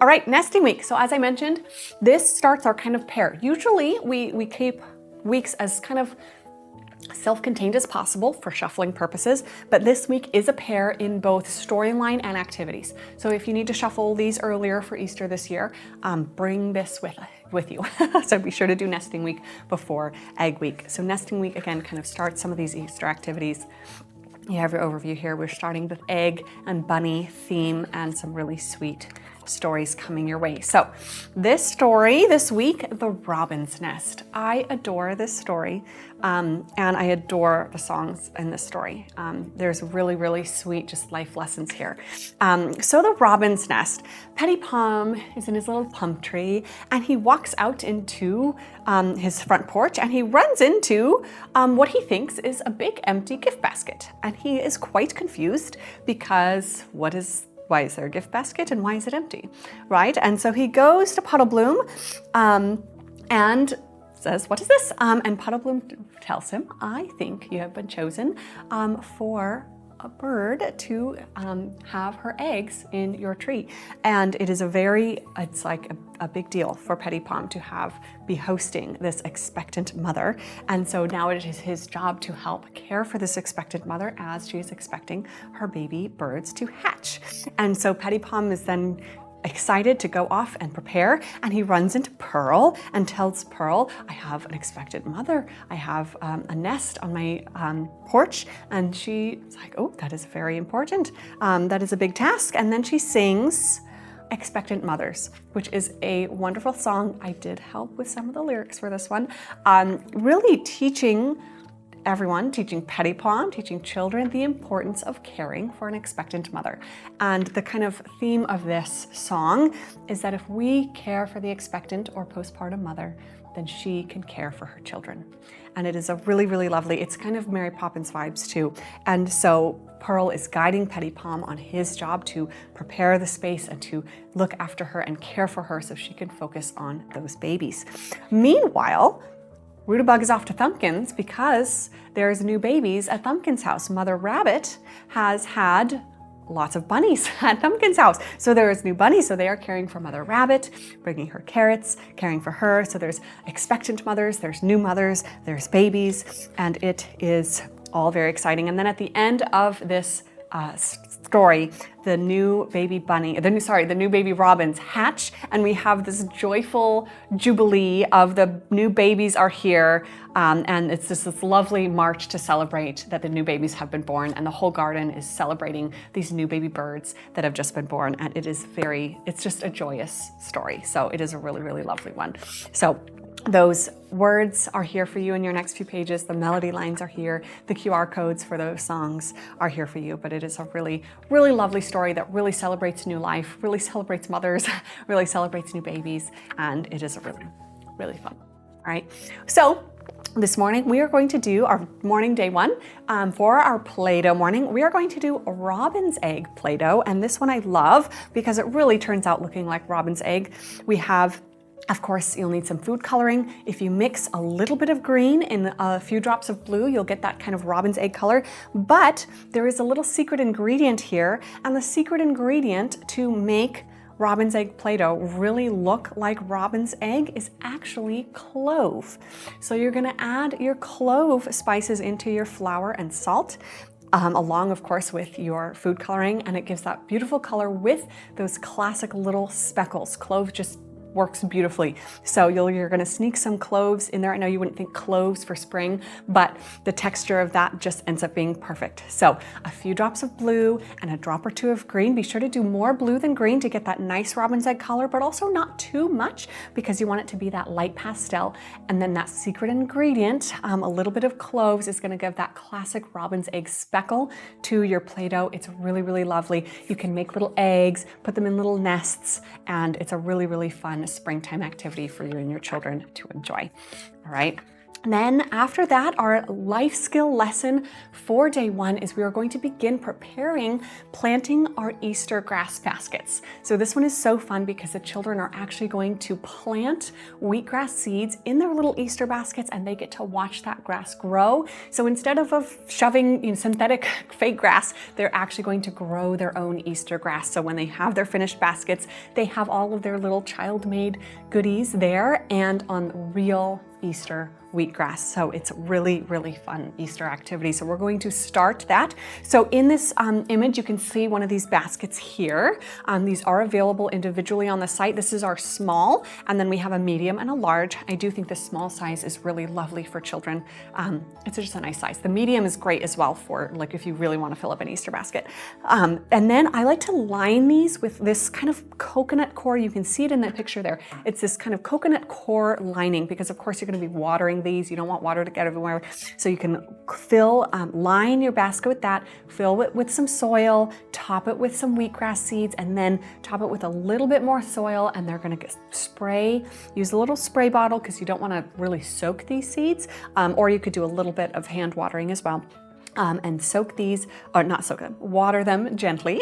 All right, nesting week. So as I mentioned, this starts our kind of pair. Usually we keep weeks as kind of self-contained as possible for shuffling purposes, but this week is a pair in both storyline and activities. So if you need to shuffle these earlier for Easter this year, bring this with you. So be sure to do nesting week before egg week. So nesting week, again, kind of starts some of these Easter activities. You have your overview here. We're starting with egg and bunny theme and some really sweet stories coming your way. So this story this week, The Robin's Nest. I adore this story and I adore the songs in this story. There's really, really sweet just life lessons here. So The Robin's Nest. Petty Pom is in his little plum tree and he walks out into his front porch and he runs into what he thinks is a big empty gift basket. And he is quite confused because why is there a gift basket and why is it empty, right? And so he goes to Puddle Bloom and says, what is this? And Puddle Bloom tells him, I think you have been chosen for a bird to have her eggs in your tree. And it is it's like a big deal for Petty Pom to be hosting this expectant mother. And so now it is his job to help care for this expectant mother as she is expecting her baby birds to hatch. And so Petty Pom is then excited to go off and prepare, and he runs into Pearl and tells Pearl, I have an expectant mother. I have a nest on my porch. And she's like, oh, that is very important. That is a big task. And then she sings Expectant Mothers, which is a wonderful song. I did help with some of the lyrics for this one. Really teaching Petty Pom, teaching children the importance of caring for an expectant mother. And the kind of theme of this song is that if we care for the expectant or postpartum mother, then she can care for her children. And it is a really, really lovely, it's kind of Mary Poppins vibes too. And so Pearl is guiding Petty Pom on his job to prepare the space and to look after her and care for her so she can focus on those babies. Meanwhile, Rudabug is off to Thumbkins because there's new babies at Thumbkins' house. Mother Rabbit has had lots of bunnies at Thumbkins' house. So there is new bunnies, so they are caring for Mother Rabbit, bringing her carrots, caring for her. So there's expectant mothers, there's new mothers, there's babies, and it is all very exciting. And then at the end of this story, the new baby robins hatch, and we have this joyful jubilee of the new babies are here, and it's just this lovely march to celebrate that the new babies have been born, and the whole garden is celebrating these new baby birds that have just been born, and it's just a joyous story. So it is a really, really lovely one. So those words are here for you in your next few pages. The melody lines are here. The QR codes for those songs are here for you. But it is a really, really lovely story that really celebrates new life, really celebrates mothers, really celebrates new babies. And it is a really, really fun. All right. So this morning we are going to do our morning day one. For our Play-Doh morning, we are going to do a Robin's Egg Play-Doh. And this one I love because it really turns out looking like Robin's egg. We have, of course, you'll need some food coloring. If you mix a little bit of green and a few drops of blue, you'll get that kind of robin's egg color. But there is a little secret ingredient here, and the secret ingredient to make Robin's Egg Play-Doh really look like robin's egg is actually clove. So you're gonna add your clove spices into your flour and salt, along, of course, with your food coloring, and it gives that beautiful color with those classic little speckles. Clove just works beautifully. So you're gonna sneak some cloves in there. I know you wouldn't think cloves for spring, but the texture of that just ends up being perfect. So a few drops of blue and a drop or two of green. Be sure to do more blue than green to get that nice robin's egg color, but also not too much because you want it to be that light pastel. And then that secret ingredient, a little bit of cloves, is gonna give that classic robin's egg speckle to your Play-Doh. It's really, really lovely. You can make little eggs, put them in little nests, and it's a really, really fun springtime activity for you and your children to enjoy. All right. And then after that, our life skill lesson for day 1 is we are going to begin preparing planting our Easter grass baskets. So this one is so fun because the children are actually going to plant wheatgrass seeds in their little Easter baskets, and they get to watch that grass grow. So instead of shoving synthetic fake grass, they're actually going to grow their own Easter grass. So when they have their finished baskets, they have all of their little child-made goodies there and on real Easter wheatgrass. So it's really, really fun Easter activity. So we're going to start that. So in this image, you can see one of these baskets here. These are available individually on the site. This is our small, and then we have a medium and a large. I do think the small size is really lovely for children. It's just a nice size. The medium is great as well for like if you really want to fill up an Easter basket. And then I like to line these with this kind of coconut core. You can see it in that picture there. It's this kind of coconut core lining because of course you're going to be watering these. You don't want water to get everywhere. So you can line your basket with that, fill it with some soil, top it with some wheatgrass seeds, and then top it with a little bit more soil, and they're gonna spray, use a little spray bottle because you don't wanna really soak these seeds, or you could do a little bit of hand watering as well. And soak these, or not soak them, water them gently,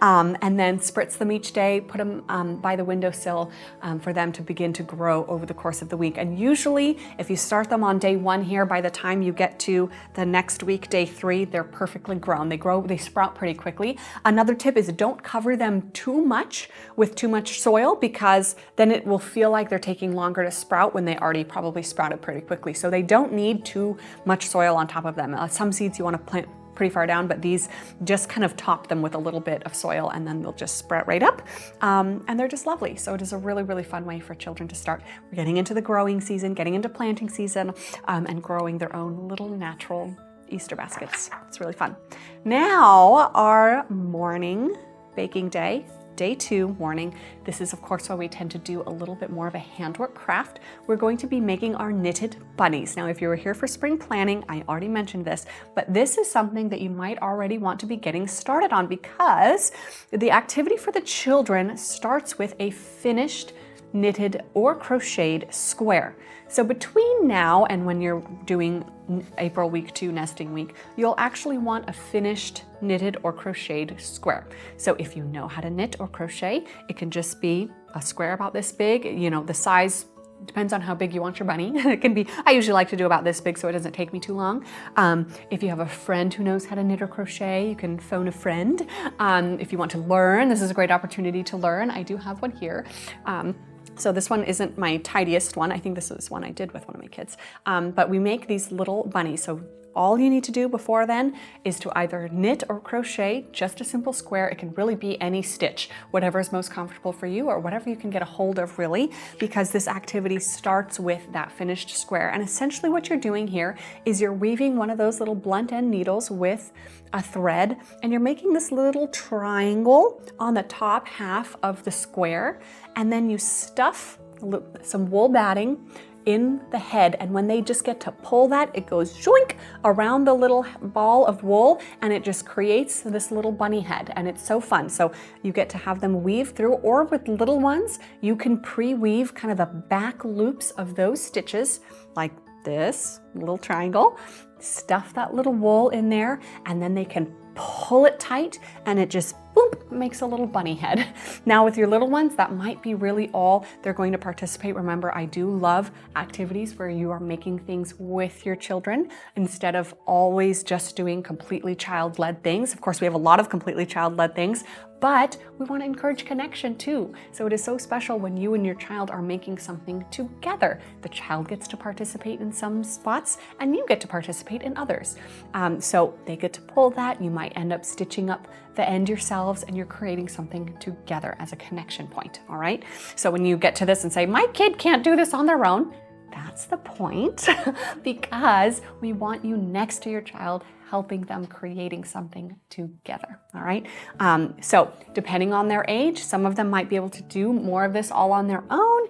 and then spritz them each day, put them by the windowsill for them to begin to grow over the course of the week. And usually, if you start them on day 1 here, by the time you get to the next week, day 3, they're perfectly grown. They sprout pretty quickly. Another tip is don't cover them too much with too much soil because then it will feel like they're taking longer to sprout when they already probably sprouted pretty quickly. So they don't need too much soil on top of them. Some seeds you want to plant pretty far down, but these just kind of top them with a little bit of soil and then they'll just sprout right up. And they're just lovely. So it is a really, really fun way for children to start. We're getting into the growing season, getting into planting season, and growing their own little natural Easter baskets. It's really fun. Now our morning baking day. Day 2 morning. This is of course why we tend to do a little bit more of a handwork craft. We're going to be making our knitted bunnies. Now if you were here for spring planning, I already mentioned this, but this is something that you might already want to be getting started on because the activity for the children starts with a finished knitted or crocheted square. So between now and when you're doing April week 2 nesting week, you'll actually want a finished knitted or crocheted square. So if you know how to knit or crochet, it can just be a square about this big, the size depends on how big you want your bunny. It can be, I usually like to do about this big so it doesn't take me too long. If you have a friend who knows how to knit or crochet, you can phone a friend. If you want to learn, this is a great opportunity to learn. I do have one here. So this one isn't my tidiest one. I think this is one I did with one of my kids. But we make these little bunnies. So all you need to do before then is to either knit or crochet just a simple square. It can really be any stitch, whatever is most comfortable for you or whatever you can get a hold of really, because this activity starts with that finished square. And essentially what you're doing here is you're weaving one of those little blunt end needles with a thread, and you're making this little triangle on the top half of the square, and then you stuff some wool batting in the head, and when they just get to pull that, it goes zoink around the little ball of wool, and it just creates this little bunny head, and it's so fun. So you get to have them weave through, or with little ones, you can pre-weave kind of the back loops of those stitches, like this little triangle, stuff that little wool in there, and then they can pull it tight, and it just boom, makes a little bunny head. Now with your little ones, that might be really all they're going to participate. Remember, I do love activities where you are making things with your children instead of always just doing completely child-led things. Of course, we have a lot of completely child-led things, but we want to encourage connection too. So it is so special when you and your child are making something together. The child gets to participate in some spots and you get to participate in others. So they get to pull that. You might end up stitching up the end yourselves and you're creating something together as a connection point, all right? So when you get to this and say, my kid can't do this on their own, that's the point because we want you next to your child helping them creating something together, all right? So depending on their age, some of them might be able to do more of this all on their own,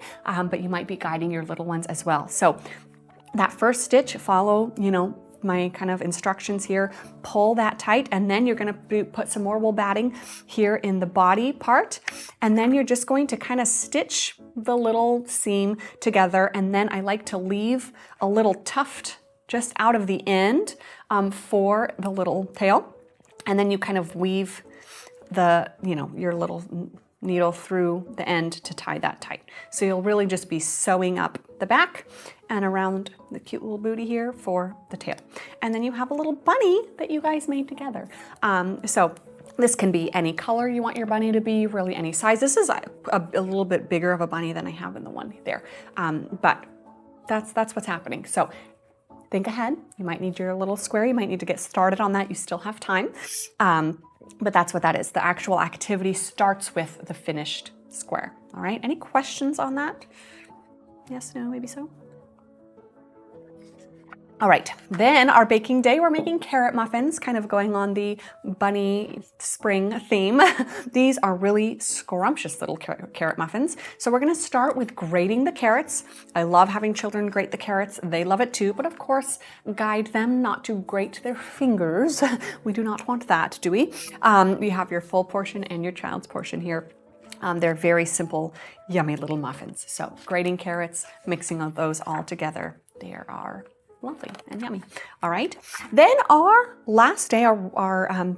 but you might be guiding your little ones as well. So that first stitch, follow, my kind of instructions here, pull that tight, and then you're going to put some more wool batting here in the body part, and then you're just going to kind of stitch the little seam together, and then I like to leave a little tuft just out of the end for the little tail, and then you kind of weave the, your little needle through the end to tie that tight. So you'll really just be sewing up the back and around the cute little booty here for the tail. And then you have a little bunny that you guys made together. So this can be any color you want your bunny to be, really any size. This is a little bit bigger of a bunny than I have in the one there. But that's what's happening. So think ahead. You might need your little square. You might need to get started on that. You still have time. But that's what that is. The actual activity starts with the finished square. All right, any questions on that? Yes, no, maybe so? All right, then our baking day, we're making carrot muffins, kind of going on the bunny spring theme. These are really scrumptious little carrot muffins. So we're gonna start with grating the carrots. I love having children grate the carrots. They love it too, but of course, guide them not to grate their fingers. We do not want that, do we? You have your full portion and your child's portion here. They're very simple, yummy little muffins. So grating carrots, mixing of those all together, they are lovely and yummy. All right. Then our last day, our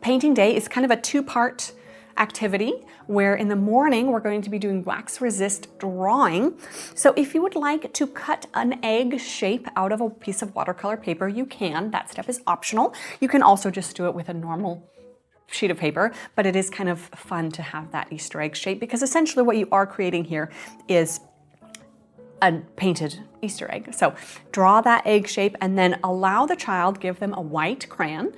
painting day, is kind of a two-part activity where in the morning we're going to be doing wax resist drawing. So if you would like to cut an egg shape out of a piece of watercolor paper, you can. That step is optional. You can also just do it with a normal sheet of paper, but it is kind of fun to have that Easter egg shape because essentially what you are creating here is a painted Easter egg. So draw that egg shape and then allow the child, give them a white crayon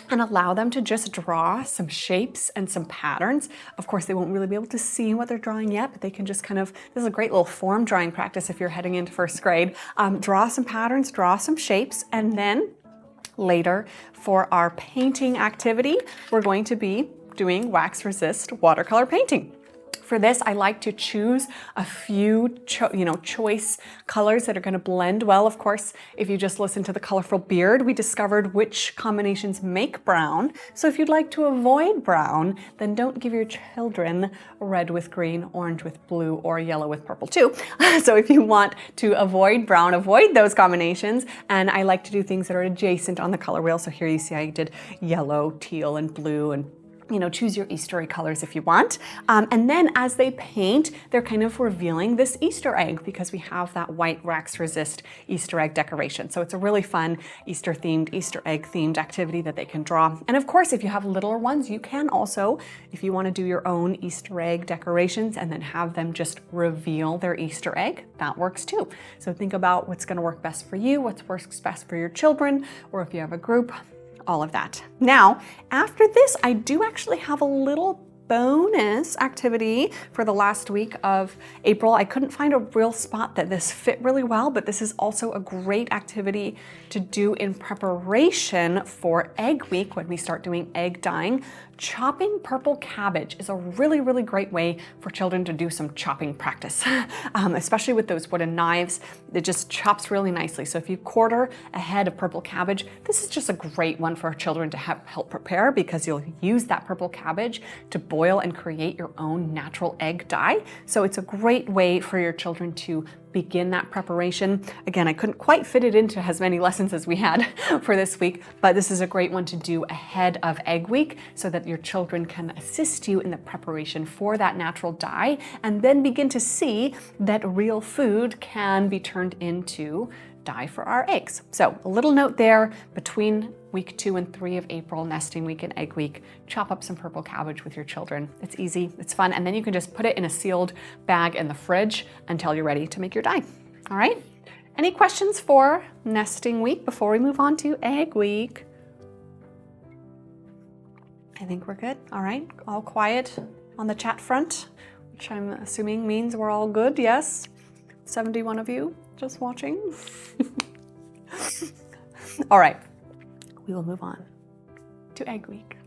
and allow them to just draw some shapes and some patterns. Of course, they won't really be able to see what they're drawing yet, but they can just kind of, this is a great little form drawing practice if you're heading into first grade. Draw some patterns, draw some shapes, and then later for our painting activity, we're going to be doing wax resist watercolor painting. For this, I like to choose a few choice colors that are going to blend well. Of course, if you just listen to the colorful beard, we discovered which combinations make brown. So if you'd like to avoid brown, then don't give your children red with green, orange with blue, or yellow with purple too. So if you want to avoid brown, avoid those combinations. And I like to do things that are adjacent on the color wheel. So here you see I did yellow, teal, and blue, and choose your Easter egg colors if you want. And then as they paint, they're kind of revealing this Easter egg because we have that white wax resist Easter egg decoration. So it's a really fun Easter egg themed activity that they can draw. And of course, if you have littler ones, you can also, if you want to do your own Easter egg decorations and then have them just reveal their Easter egg, that works too. So think about what's going to work best for you, what works best for your children, or if you have a group, all of that. Now, after this, I do actually have a little bonus activity for the last week of April. I couldn't find a real spot that this fit really well, but this is also a great activity to do in preparation for Egg Week when we start doing egg dyeing. Chopping purple cabbage is a really, really great way for children to do some chopping practice, especially with those wooden knives. It just chops really nicely. So if you quarter a head of purple cabbage, this is just a great one for children to help prepare because you'll use that purple cabbage to boil and create your own natural egg dye. So it's a great way for your children to begin that preparation. Again, I couldn't quite fit it into as many lessons as we had for this week, but this is a great one to do ahead of Egg Week so that your children can assist you in the preparation for that natural dye and then begin to see that real food can be turned into dye for our eggs. So a little note there, between week 2 and 3 of April, nesting week and Egg Week, chop up some purple cabbage with your children. It's easy, it's fun, and then you can just put it in a sealed bag in the fridge until you're ready to make your dye. All right? Any questions for nesting week before we move on to Egg Week? I think we're good. All right, all quiet on the chat front, which I'm assuming means we're all good, yes? 71 of you just watching. All right, we will move on to Egg Week.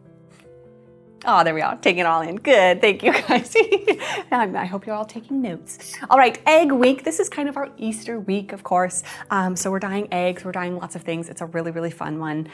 Oh, there we are, taking it all in. Good, thank you guys. I hope you're all taking notes. All right, egg week. This is kind of our Easter week, of course. So we're dyeing eggs, we're dyeing lots of things. It's a really, really fun one.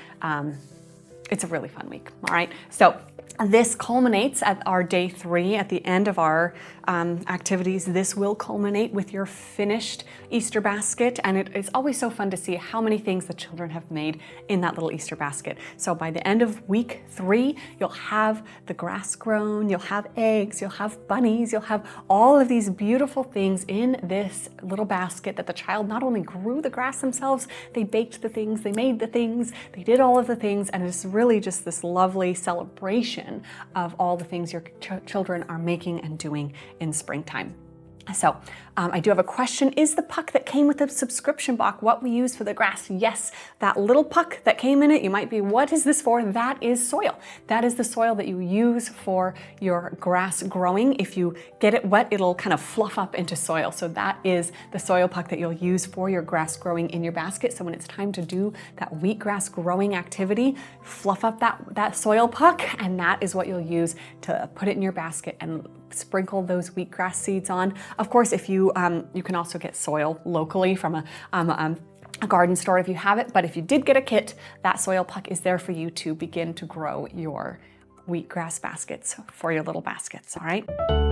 It's a really fun week, all right? So this culminates at our day 3, at the end of our activities. This will culminate with your finished Easter basket, and it is always so fun to see how many things the children have made in that little Easter basket. So by the end of week 3, you'll have the grass grown, you'll have eggs, you'll have bunnies, you'll have all of these beautiful things in this little basket that the child not only grew the grass themselves, they baked the things, they made the things, they did all of the things, and it's really just this lovely celebration of all the things your children are making and doing in springtime. So I do have a question. Is the puck that came with the subscription box what we use for the grass? Yes, that little puck that came in it, you might be, what is this for? That is soil. That is the soil that you use for your grass growing. If you get it wet, it'll kind of fluff up into soil. So that is the soil puck that you'll use for your grass growing in your basket. So when it's time to do that wheatgrass growing activity, fluff up that soil puck, and that is what you'll use to put it in your basket and sprinkle those wheatgrass seeds on. Of course, if you can also get soil locally from a garden store if you have it, but if you did get a kit, that soil puck is there for you to begin to grow your wheatgrass baskets for your little baskets, all right?